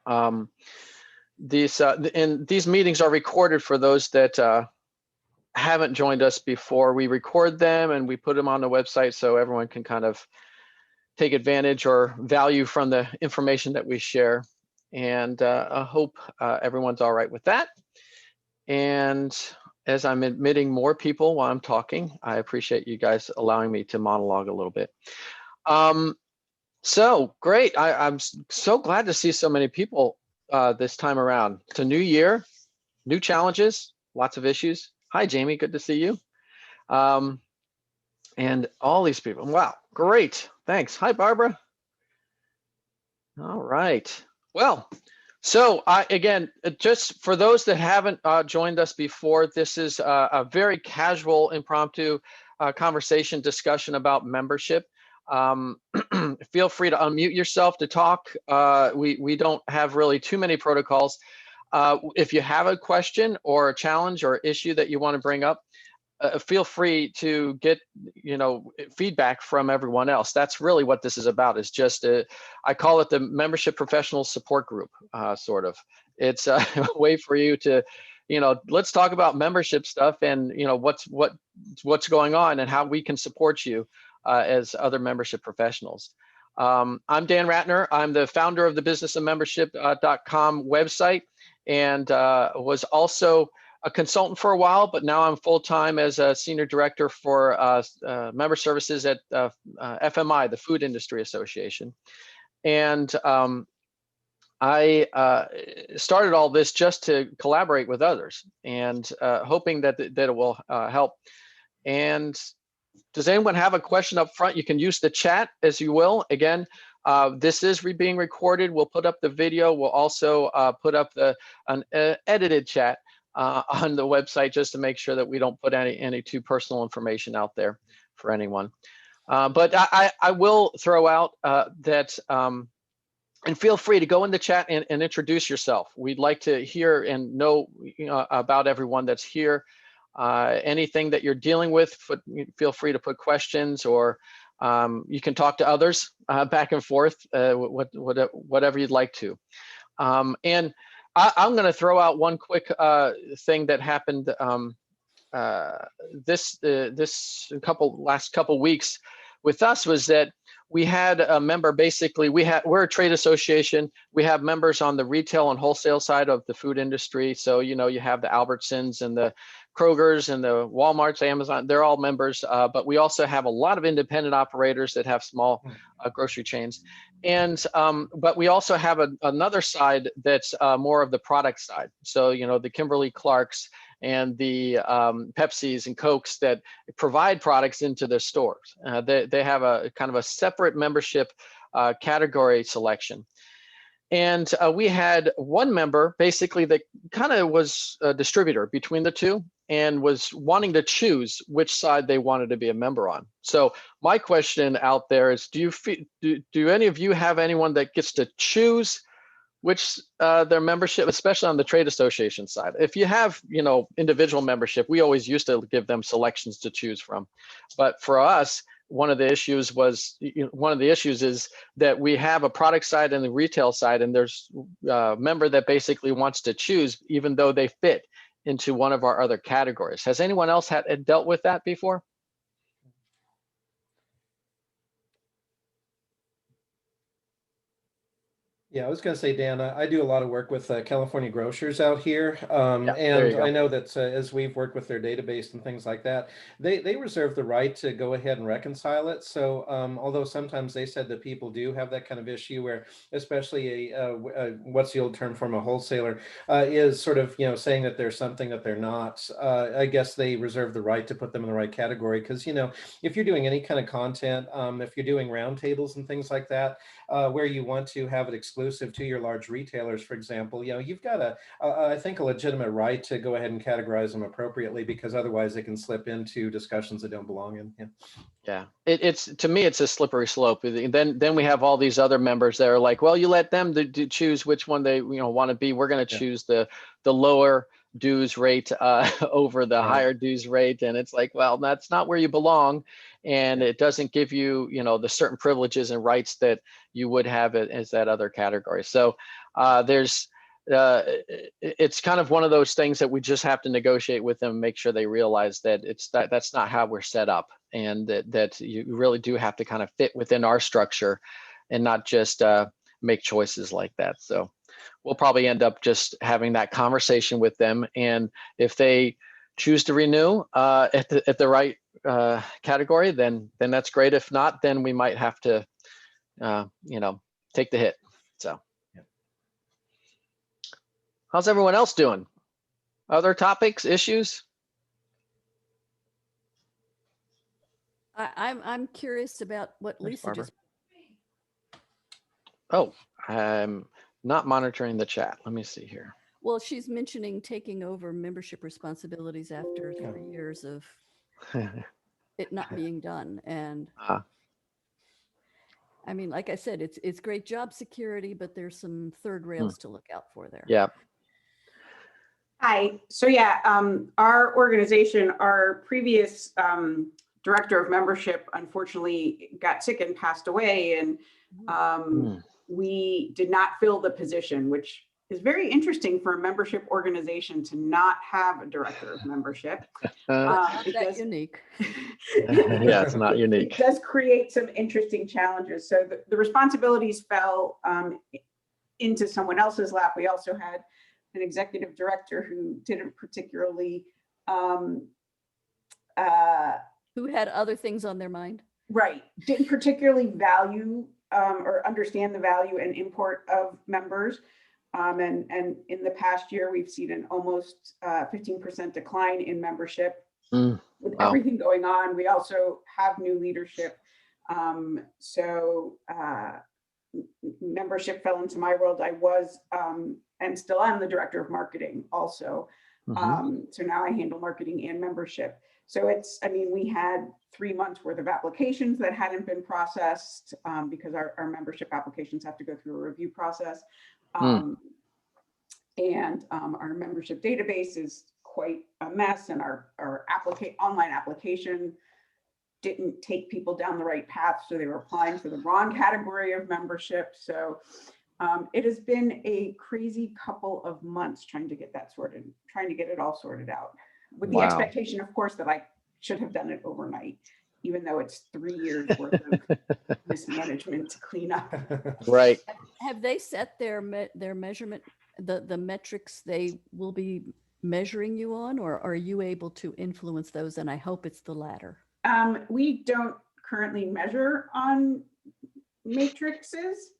And these meetings are recorded for those that haven't joined us before. We record them and we put them on the website so everyone can kind of take advantage or value from the information that we share. And I hope everyone's all right with that. And as I'm admitting more people while I'm talking, I appreciate you guys allowing me to monologue a little bit. So great. I'm so glad to see so many people this time around. It's a new year, new challenges, lots of issues. Hi, Jamie. Good to see you. And all these people. Wow, great. Thanks. Hi, Barbara. All right. Well, so again, just for those that haven't joined us before, this is a very casual, impromptu conversation discussion about membership. Feel free to unmute yourself to talk. We don't have really too many protocols. If you have a question or a challenge or issue that you want to bring up, feel free to get feedback from everyone else. That's really what this is about. Is just I call it the membership professional support group, sort of. It's a way for you to, let's talk about membership stuff and what's going on and how we can support you as other membership professionals. I'm Dan Ratner. I'm the founder of the businessofmembership.com website, and was also a consultant for a while, but now I'm full-time as a senior director for member services at FMI, the Food Industry Association. And I started all this just to collaborate with others and hoping that it will help. And does anyone have a question up front? You can use the chat as you will. Again, this is being recorded. We'll put up the video. We'll also put up an edited chat on the website just to make sure that we don't put any too personal information out there for anyone. But I will throw out that, and feel free to go in the chat and introduce yourself. We'd like to hear and know about everyone that's here. Anything that you're dealing with, feel free to put questions, or you can talk to others back and forth, whatever you'd like to. And I'm going to throw out one quick thing that happened last couple weeks with us, was that we had a member. Basically, we're a trade association. We have members on the retail and wholesale side of the food industry. So you have the Albertsons and the Krogers and the Walmarts, Amazon. They're all members, but we also have a lot of independent operators that have small grocery chains. And but we also have another side that's more of the product side. So the Kimberly-Clarks and the Pepsis and Cokes that provide products into their stores. They have a kind of a separate membership category selection. And we had one member basically that kind of was a distributor between the two and was wanting to choose which side they wanted to be a member on. So my question out there is, do any of you have anyone that gets to choose which their membership, especially on the trade association side? If you have individual membership, we always used to give them selections to choose from. But for us, one of the issues is that we have a product side and the retail side, and there's a member that basically wants to choose even though they fit into one of our other categories. Has anyone else dealt with that before? Yeah, I was going to say, Dan, I do a lot of work with California grocers out here. And I know that as we've worked with their database and things like that, they reserve the right to go ahead and reconcile it. So although sometimes they said that people do have that kind of issue where, especially what's the old term from a wholesaler, is sort of, saying that there's something that they're not, I guess they reserve the right to put them in the right category. Because, if you're doing any kind of content, if you're doing roundtables and things like that, where you want to have it exclusive to your large retailers, for example, you've got I think, a legitimate right to go ahead and categorize them appropriately, because otherwise they can slip into discussions that don't belong in. Yeah, it's to me, it's a slippery slope. Then we have all these other members that are like, well, you let them choose which one they want to be. We're going to choose the lower dues rate over the higher dues rate. And it's like, well, that's not where you belong. And it doesn't give you, the certain privileges and rights that you would have as that other category. So it's kind of one of those things that we just have to negotiate with them, make sure they realize that that's not how we're set up, and that you really do have to kind of fit within our structure and not just make choices like that. So we'll probably end up just having that conversation with them, and if they choose to renew at the right category, then that's great. If not, then we might have to take the hit. So how's everyone else doing? Other topics, issues? I'm curious about what Lisa just. Oh, I'm not monitoring the chat. Let me see here. Well, she's mentioning taking over membership responsibilities after 3 years of it not being done. And I mean, like I said, it's great job security, but there's some third rails to look out for there. Yeah. Hi. So yeah, our organization, our previous director of membership, unfortunately got sick and passed away, and we did not fill the position, which is very interesting for a membership organization to not have a director of membership. Not that unique. Yeah, it's not unique. It does create some interesting challenges. So the responsibilities fell into someone else's lap. We also had an executive director who didn't particularly who had other things on their mind. Right, didn't particularly value or understand the value and import of members. And in the past year, we've seen an almost 15% decline in membership. With everything going on, we also have new leadership. So membership fell into my world. I was and still am the director of marketing also. So now I handle marketing and membership. So we had 3 months worth of applications that hadn't been processed because our membership applications have to go through a review process. And our membership database is quite a mess, and our online application didn't take people down the right path. So they were applying for the wrong category of membership. So it has been a crazy couple of months trying to get that sorted, trying to get it all sorted out, with the expectation, of course, that I should have done it overnight, even though it's 3 years worth of mismanagement to clean up. Right. Have they set their measurement, the metrics they will be measuring you on, or are you able to influence those? And I hope it's the latter. We don't currently measure on matrices.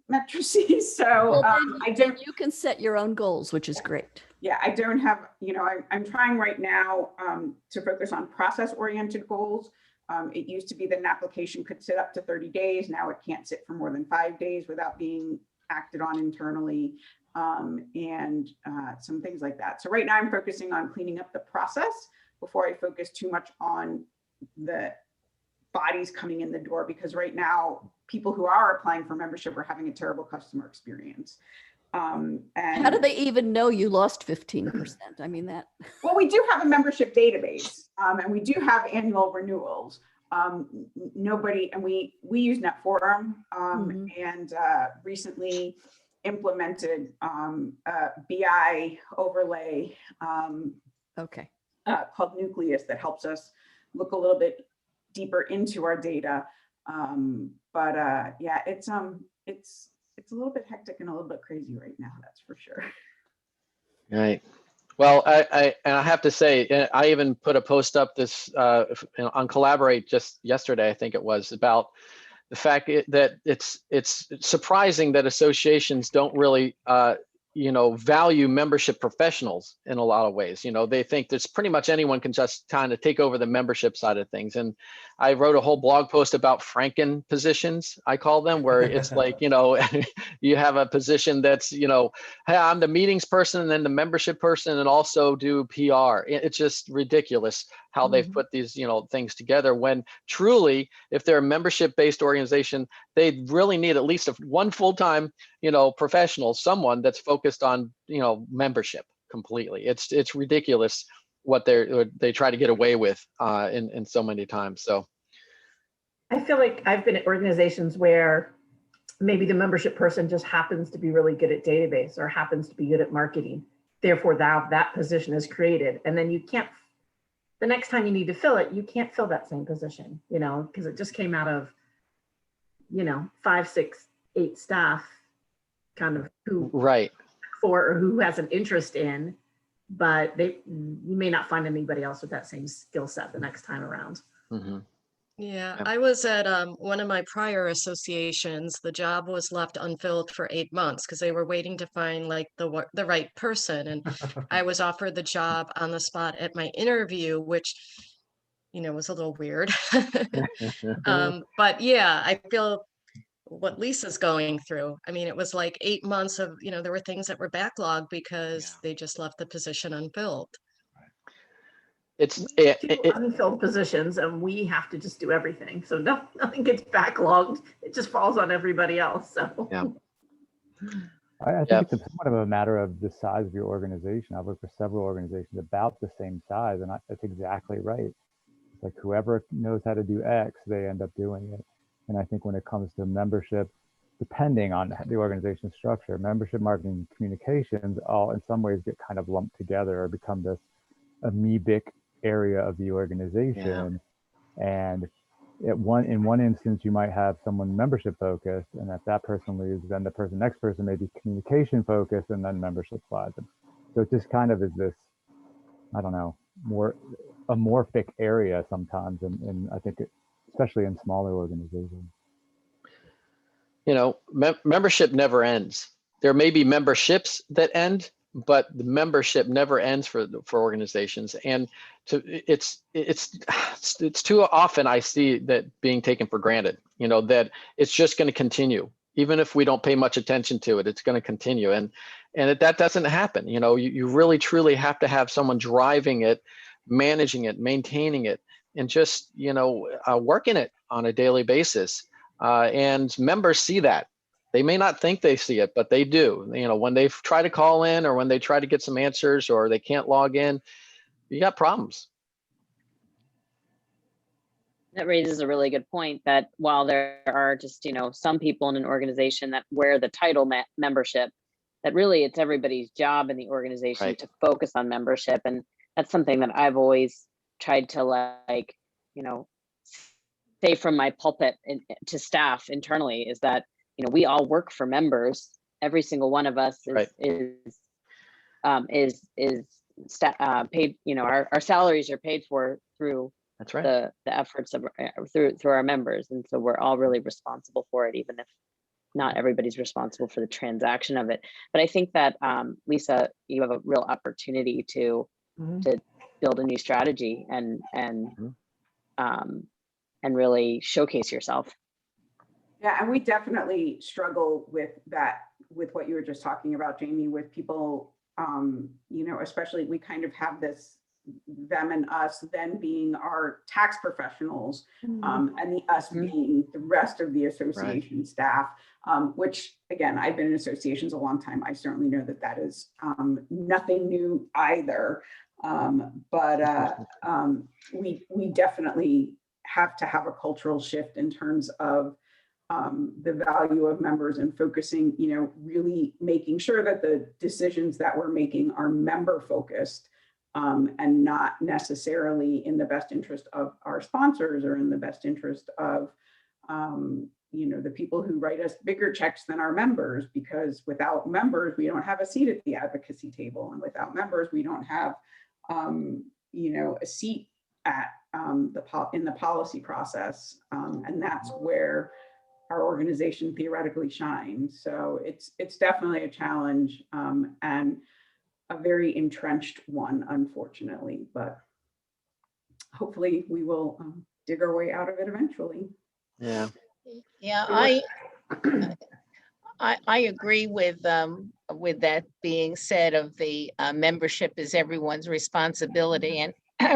So well, I don't. You can set your own goals, which is great. Yeah, I don't have, I'm trying right now to focus on process-oriented goals. It used to be that an application could sit up to 30 days. Now it can't sit for more than 5 days without being acted on internally, and some things like that. So right now I'm focusing on cleaning up the process before I focus too much on the bodies coming in the door, because right now people who are applying for membership are having a terrible customer experience. And how do they even know you lost 15%? I mean that. Well, we do have a membership database, and we do have annual renewals. Nobody, and we use NetForum, and recently implemented a BI overlay called Nucleus that helps us look a little bit deeper into our data. Yeah, it's a little bit hectic and a little bit crazy right now, that's for sure. Right. Well, I have to say, I even put a post up this on Collaborate just yesterday, I think it was, about the fact that it's surprising that associations don't really value membership professionals in a lot of ways. They think that pretty much anyone can just kind of take over the membership side of things. And I wrote a whole blog post about Franken positions, I call them, where it's like, you have a position that's, hey, I'm the meetings person and then the membership person and also do PR. It's just ridiculous how they've put these, things together, when truly, if they're a membership-based organization, they really need at least one full-time, professional, someone that's focused on, membership. completely. It's ridiculous what they try to get away with in so many times. So I feel like I've been at organizations where maybe the membership person just happens to be really good at database or happens to be good at marketing. Therefore, that position is created. And then you can't, the next time you need to fill it, you can't fill that same position, you know, because it just came out of, you know, 5, 6, 8 staff kind of who right. for or who has an interest in, but you may not find anybody else with that same skill set the next time around. Mm-hmm. Yeah, Yep. I was at one of my prior associations. The job was left unfilled for 8 months because they were waiting to find like the right person. And I was offered the job on the spot at my interview, which, you know, was a little weird. But yeah, I feel what Lisa's going through. I mean, it was like 8 months of, you know, there were things that were backlogged because they just left the position unfilled. It's Unfilled positions, and we have to just do everything. So nothing gets backlogged. It just falls on everybody else. So yeah. I think it's somewhat of a matter of the size of your organization. I've worked for several organizations about the same size, and that's exactly right. It's like whoever knows how to do X, they end up doing it. And I think when it comes to membership, depending on the organization's structure, membership, marketing, communications, all in some ways get kind of lumped together or become this amoebic area of the organization. And in one instance, you might have someone membership focused, and if that person leaves, then the next person may be communication focused, and then membership slides. So it just kind of is this, I don't know, more amorphic area sometimes, and I think especially in smaller organizations. You know, membership never ends. There may be memberships that end, but the membership never ends for organizations. And it's too often I see that being taken for granted, you know, that it's just going to continue. Even if we don't pay much attention to it, it's going to continue. And that doesn't happen. You know, you really, truly have to have someone driving it, managing it, maintaining it, and just, you know, working it on a daily basis. And members see that. They may not think they see it, but they do. You know, when they try to call in or when they try to get some answers or they can't log in, you got problems. That raises a really good point that while there are just, you know, some people in an organization that wear the title membership, that really it's everybody's job in the organization to focus on membership. And that's something that I've always tried to, like, you know, say from my pulpit to staff internally, is that, you know, we all work for members. Every single one of us is paid. You know, our salaries are paid for through the efforts of through our members, and so we're all really responsible for it, even if not everybody's responsible for the transaction of it. But I think that Lisa, you have a real opportunity to build a new strategy and really showcase yourself. Yeah, and we definitely struggle with that, with what you were just talking about, Jamie, with people, you know, especially we kind of have this them and us then being our tax professionals, and the us being the rest of the association staff, which again, I've been in associations a long time. I certainly know that is nothing new either. But we definitely have to have a cultural shift in terms of the value of members and focusing, you know, really making sure that the decisions that we're making are member focused, and not necessarily in the best interest of our sponsors or in the best interest of, you know, the people who write us bigger checks than our members, because without members, we don't have a seat at the advocacy table. And without members, we don't have, you know, a seat at in the policy process. And that's where our organization theoretically shines. So it's definitely a challenge, and a very entrenched one, unfortunately, but hopefully we will dig our way out of it eventually. Yeah. Yeah, I agree with that being said of the membership is everyone's responsibility. And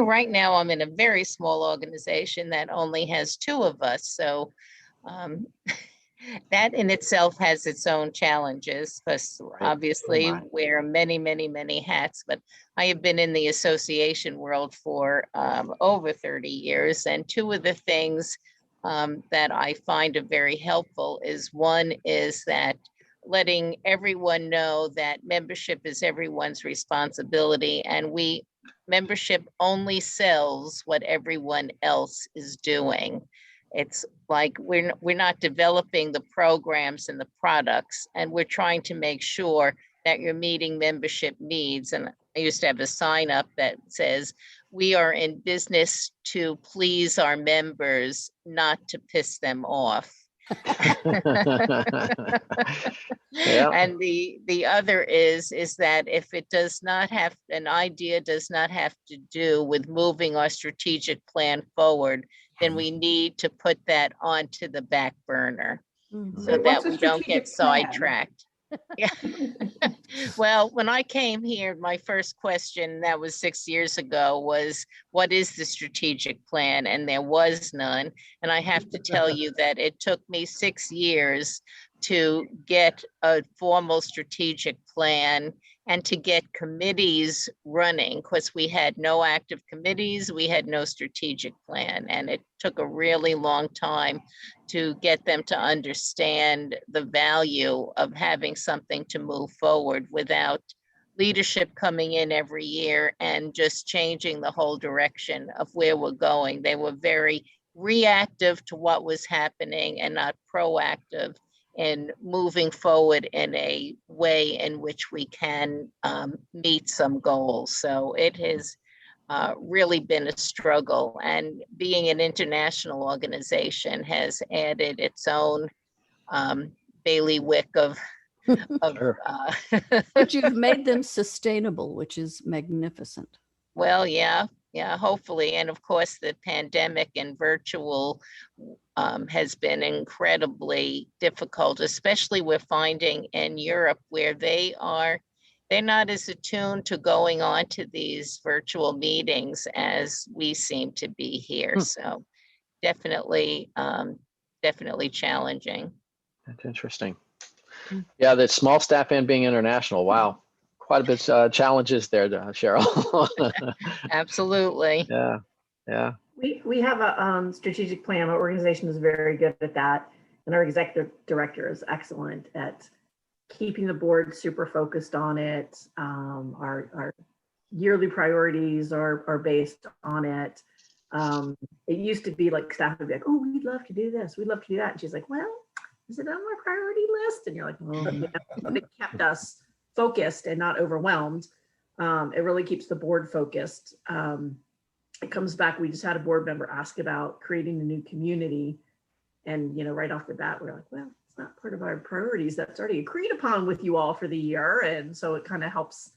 right now I'm in a very small organization that only has 2 of us. So That in itself has its own challenges, because obviously my. wear many, many, many hats, but I have been in the association world for over 30 years. And two of the things that I find are very helpful is one is that letting everyone know that membership is everyone's responsibility, and membership only sells what everyone else is doing. It's like we're not developing the programs and the products, and we're trying to make sure that you're meeting membership needs. And I used to have a sign up that says, "We are in business to please our members, not to piss them off." Yeah. And the other is that if it does not have, an idea does not have to do with moving our strategic plan forward, then we need to put that onto the back burner Mhm. so Wait, that what's a we don't get strategic plan? sidetracked. Yeah. Well, when I came here, my first question, that was 6 years ago, was what is the strategic plan? And there was none. And I have to tell you that it took me 6 years to get a formal strategic plan and to get committees running, because we had no active committees, we had no strategic plan. And it took a really long time to get them to understand the value of having something to move forward without leadership coming in every year and just changing the whole direction of where we're going. They were very reactive to what was happening and not proactive in moving forward in a way in which we can meet some goals. So it has really been a struggle, and being an international organization has added its own bailiwick of Sure. But you've made them sustainable, which is magnificent. Well, yeah, hopefully. And of course, the pandemic and virtual has been incredibly difficult, especially we're finding in Europe, where they're not as attuned to going on to these virtual meetings as we seem to be here. So definitely challenging. That's interesting. Mm. Yeah, that small staff and being international. Wow. Quite a bit challenges there, Cheryl. Absolutely. Yeah. Yeah. We have a strategic plan. Our organization is very good at that. And our executive director is excellent at keeping the board super focused on it. Our yearly priorities are based on it. It used to be like staff would be like, "Oh, we'd love to do this. We'd love to do that." And she's like, "Well, is it on my priority list?" And you're like, "Well, yeah." It kept us focused and not overwhelmed. It really keeps the board focused. It comes back. We just had a board member ask about creating a new community. And, right off the bat, we're like, well, it's not part of our priorities. That's already agreed upon with you all for the year. And so it kind of helps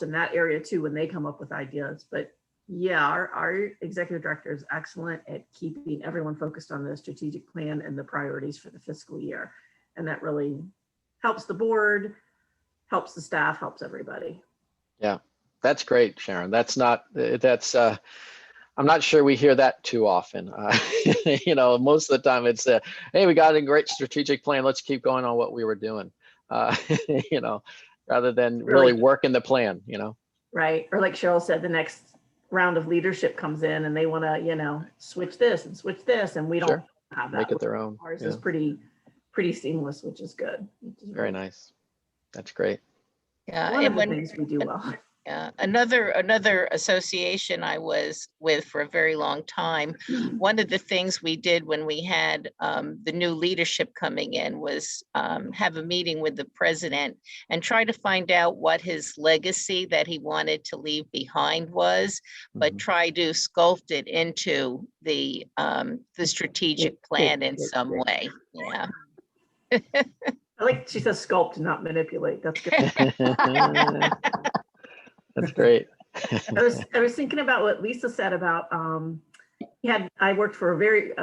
in that area too, when they come up with ideas. But yeah, our executive director is excellent at keeping everyone focused on the strategic plan and the priorities for the fiscal year. And that really helps the board, helps the staff, helps everybody. Yeah. That's great, Sharon. I'm not sure we hear that too often. Most of the time it's, hey, we got a great strategic plan. Let's keep going on what we were doing, rather than really working the plan, Right. Or like Cheryl said, the next round of leadership comes in and they want to, switch this and switch this. And we don't Sure. have that. Make it their own. Ours Yeah. is pretty seamless, which is good. Very nice. That's great. Yeah. One And of the things we do well. Another association I was with for a very long time, one of the things we did when we had the new leadership coming in was have a meeting with the president and try to find out what his legacy that he wanted to leave behind was, but try to sculpt it into the strategic plan in some way. Yeah. I like she says sculpt, not manipulate. That's good. That's great. I was thinking about what Lisa said about I worked for a very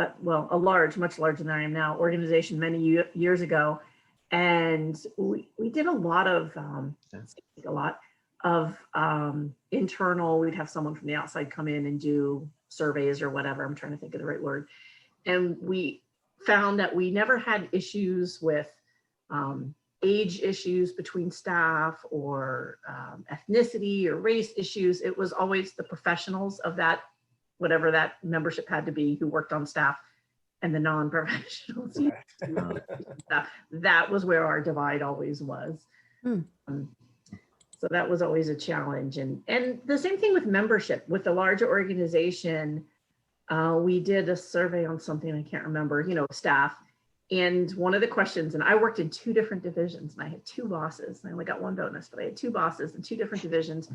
much larger than I am now organization many years ago, and we did a lot of internal. We'd have someone from the outside come in and do surveys or whatever. I'm trying to think of the right word, and we found that we never had issues with age issues between staff or ethnicity or race issues. It was always the professionals of that, whatever that membership had to be, who worked on staff, and the non-professionals. That was where our divide always was. So that was always a challenge. And the same thing with membership. With the larger organization, we did a survey on something, I can't remember, staff. And one of the questions, and I worked in 2 different divisions, and I had 2 bosses. I only got 1 bonus, but I had 2 bosses in 2 different divisions.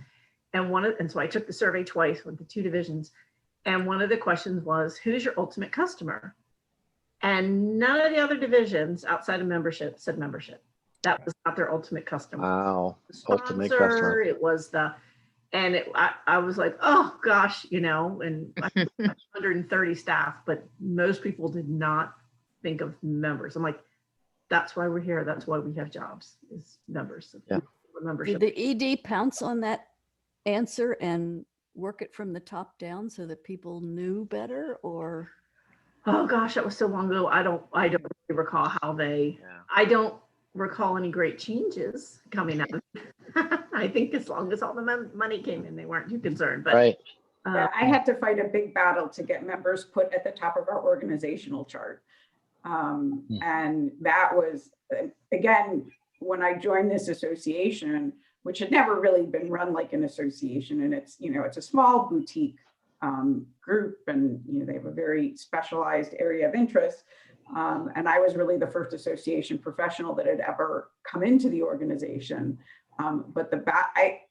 And so I took the survey twice with the 2 divisions. And one of the questions was, who's your ultimate customer? And none of the other divisions outside of membership said membership. That was not their ultimate customer. Wow. Ultimate Sponsor, customer. it was I was like, oh gosh, and I had 130 staff, but most people did not think of members. I'm like, that's why we're here. That's why we have jobs, is members. Yeah. Membership. Did the ED pounce on that answer and work it from the top down so that people knew better, or? Oh gosh, that was so long ago. I don't really recall how I don't recall any great changes coming out. I think as long as all the money came in, they weren't too concerned. But Right. Yeah, I had to fight a big battle to get members put at the top of our organizational chart. And that was, again, when I joined this association, which had never really been run like an association, and it's, it's a small boutique group, and they have a very specialized area of interest. And I was really the first association professional that had ever come into the organization. But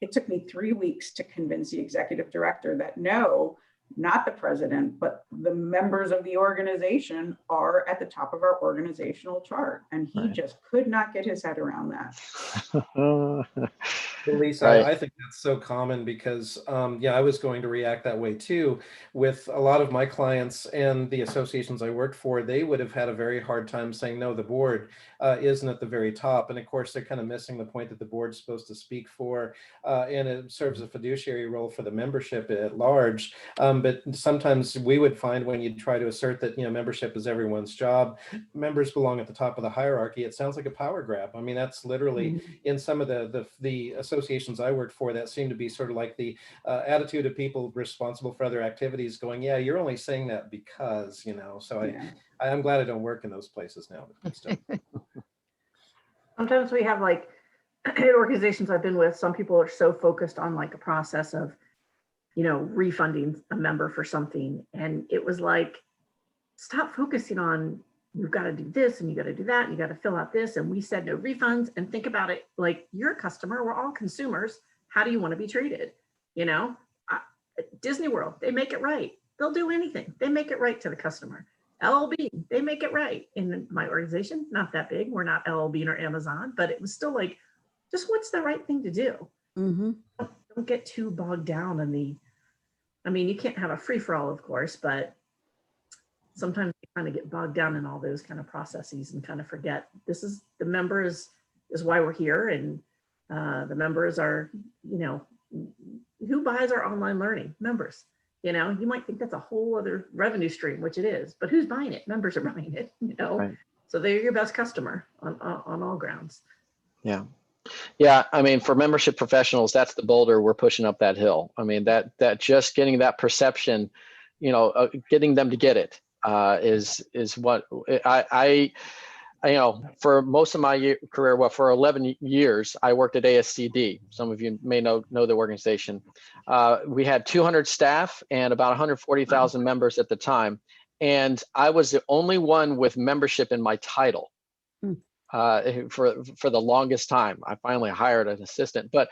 it took me 3 weeks to convince the executive director that no, not the president, but the members of the organization are at the top of our organizational chart. And he just could not get his head around that. Lisa, Right. I think that's so common because, I was going to react that way too. With a lot of my clients and the associations I worked for, they would have had a very hard time saying, no, the board isn't at the very top. And of course, they're kind of missing the point that the board's supposed to speak for, and it serves a fiduciary role for the membership at large. But sometimes we would find when you try to assert that, membership is everyone's job, members belong at the top of the hierarchy, it sounds like a power grab. I mean, that's literally in some of the associations I worked for, that seemed to be sort of like the attitude of people responsible for other activities going, yeah, you're only saying that because, so I'm glad I don't work in those places now. But still. sometimes we have organizations I've been with, some people are so focused on a process of, refunding a member for something. And it was like, stop focusing on, you've got to do this and you got to do that, and you got to fill out this. And we said no refunds, and think about it like you're a customer. We're all consumers. How do you want to be treated? Disney World, they make it right. They'll do anything. They make it right to the customer. LLB, they make it right. In my organization, not that big. We're not LLB or Amazon, but it was still just what's the right thing to do? Don't get too bogged down in you can't have a free-for-all, of course, but sometimes you kind of get bogged down in all those kind of processes and kind of forget the members is why we're here. And the members are, who buys our online learning? Members. You might think that's a whole other revenue stream, which it is, but who's buying it? Members are buying it, Right. So they're your best customer on all grounds. Yeah. Yeah. I mean, for membership professionals, that's the boulder we're pushing up that hill. I mean, that just getting that perception, getting them to get it is what I for most of my career, for 11 years, I worked at ASCD. Some of you may know the organization. We had 200 staff and about 140,000 members at the time. And I was the only one with membership in my title for the longest time. I finally hired an assistant, but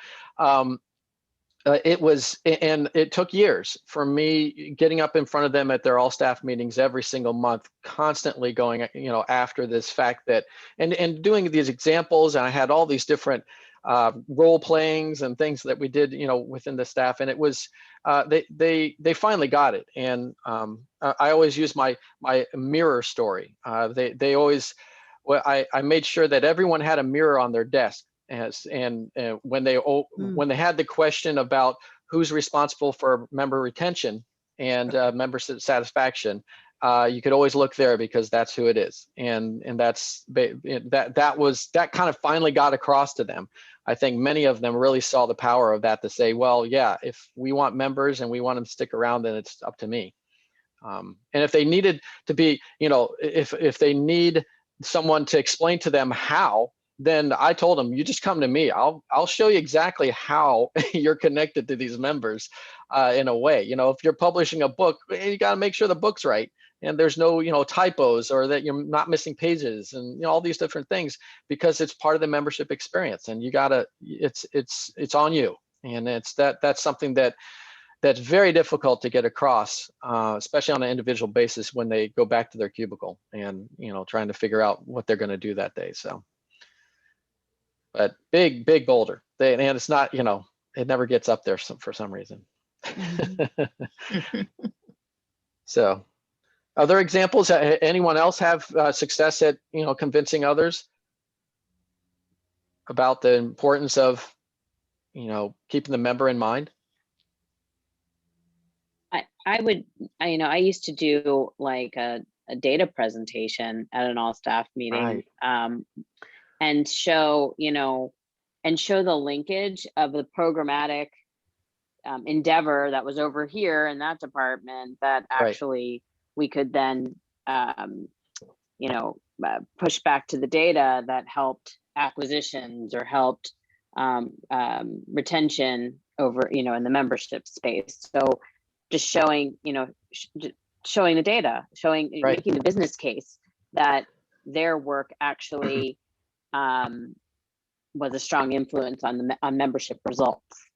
it took years for me getting up in front of them at their all staff meetings every single month, constantly going, after this fact that, and doing these examples. And I had all these different role playings and things that we did, within the staff. And it was, they finally got it. And I always use my mirror story. They always, I made sure that everyone had a mirror on their desk. And when they had the question about who's responsible for member retention and member satisfaction, you could always look there because that's who it is. And that's that kind of finally got across to them. I think many of them really saw the power of that to say, well, yeah, if we want members and we want them to stick around, then it's up to me. And if they needed to be, if they need someone to explain to them how, then I told them, you just come to me. I'll show you exactly how you're connected to these members in a way. If you're publishing a book, you got to make sure the book's right and there's no, typos, or that you're not missing pages, and all these different things, because it's part of the membership experience, and it's on you. And that's something that's very difficult to get across, especially on an individual basis when they go back to their cubicle and trying to figure out what they're going to do that day. So. But big boulder. And it's not, it never gets up there for some reason. So, other examples? Anyone else have success at, convincing others about the importance of, keeping the member in mind? I used to do like a data presentation at an all staff meeting. Right. And show the linkage of the programmatic endeavor that was over here in that department that actually we could then, push back to the data that helped acquisitions or helped retention over, in the membership space. So just showing, showing the data, making the business case that their work actually was a strong influence on membership results.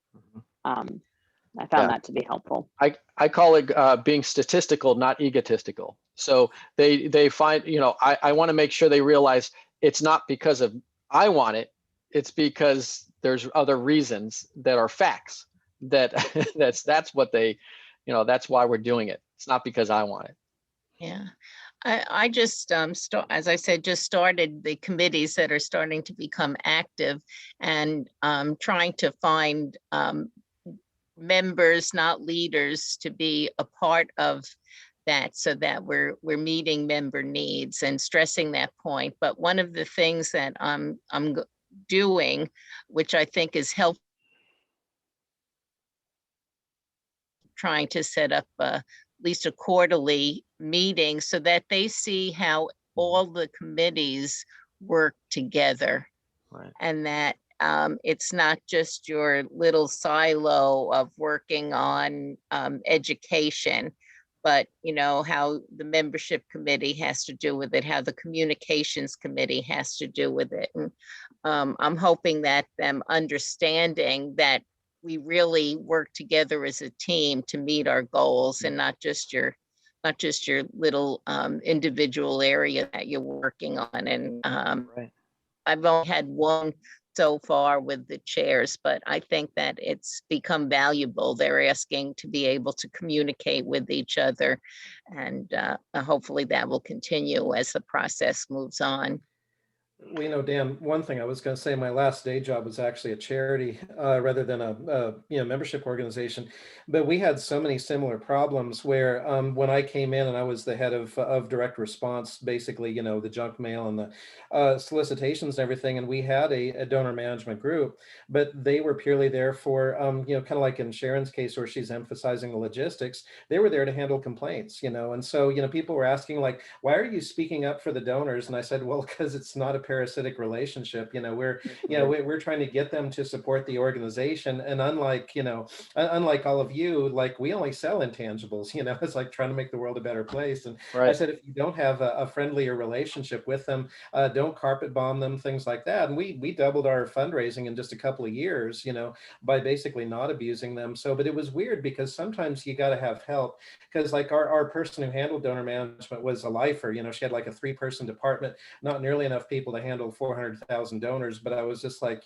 I found that to be helpful. I call it being statistical, not egotistical. So they find, I want to make sure they realize it's not because of I want it, it's because there's other reasons that are facts that's what they, that's why we're doing it. It's not because I want it. Yeah. I just, as I said, just started the committees that are starting to become active, and trying to find members, not leaders, to be a part of that, so that we're meeting member needs and stressing that point. But one of the things that I'm doing, which I think is helpful, trying to set up at least a quarterly meeting so that they see how all the committees work together. Right. And that it's not just your little silo of working on education, but how the membership committee has to do with it, how the communications committee has to do with it. And I'm hoping that them understanding that we really work together as a team to meet our goals, and not just your little individual area that you're working on. And I've only had one so far with the chairs, but I think that it's become valuable. They're asking to be able to communicate with each other, and hopefully that will continue as the process moves on. Well, Dan, one thing I was going to say, my last day job was actually a charity rather than a membership organization. But we had so many similar problems where when I came in and I was the head of direct response, basically, the junk mail and the solicitations and everything. And we had a donor management group, but they were purely there for, kind of like in Sharon's case where she's emphasizing the logistics, they were there to handle complaints, and so, people were asking like, why are you speaking up for the donors? And I said, well, because it's not a parasitic relationship. We're trying to get them to support the organization. And unlike all of you, like we only sell intangibles, it's like trying to make the world a better place. And I said, if you don't have a friendlier relationship with them, don't carpet bomb them, things like that. And we doubled our fundraising in just a couple of years, by basically not abusing them. So, but it was weird because sometimes you got to have help, because like our person who handled donor management was a lifer, she had like a 3-person department, not nearly enough people to handle 400,000 donors. But I was just like,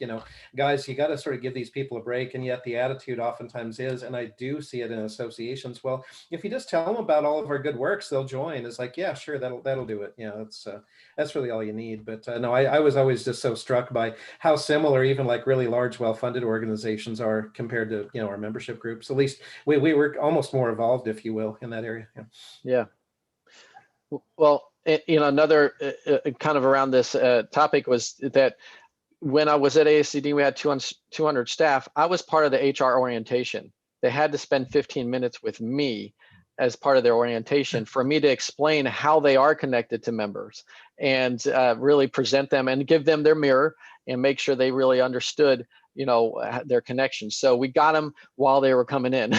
guys, you got to sort of give these people a break. And yet the attitude oftentimes is, and I do see it in associations, well, if you just tell them about all of our good works, they'll join. It's like, yeah, sure, that'll do it. That's really all you need. But no, I was always just so struck by how similar even like really large, well-funded organizations are compared to, our membership groups. At least we were almost more evolved, if you will, in that area. Yeah. Well, another kind of around this topic was that when I was at ASCD, we had 200 staff. I was part of the HR orientation. They had to spend 15 minutes with me as part of their orientation for me to explain how they are connected to members and really present them and give them their mirror and make sure they really understood, their connections. So we got them while they were coming in.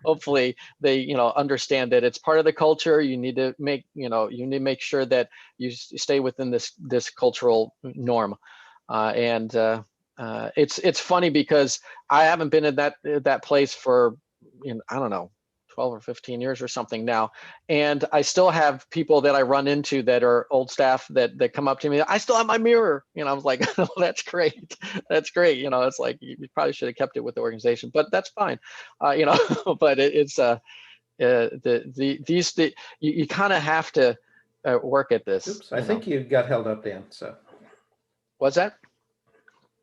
Hopefully they, understand that it's part of the culture. You need to make, make sure that you stay within this cultural norm. It's funny because I haven't been in that place for, I don't know, 12 or 15 years or something now. And I still have people that I run into that are old staff that come up to me. I still have my mirror. I was like, oh, that's great. That's great. It's like, you probably should have kept it with the organization, but that's fine. But you kind of have to work at this. Oops, I think you got held up, Dan, so. What's that?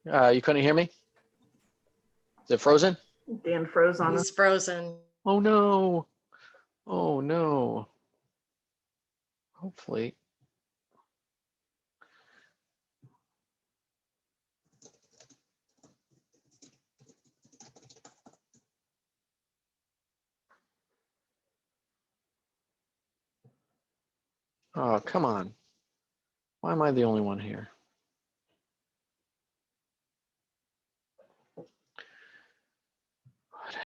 You couldn't hear me? Is it frozen? Dan froze on us. He's frozen. Oh no. Oh no. Hopefully. Oh, come on. Why am I the only one here?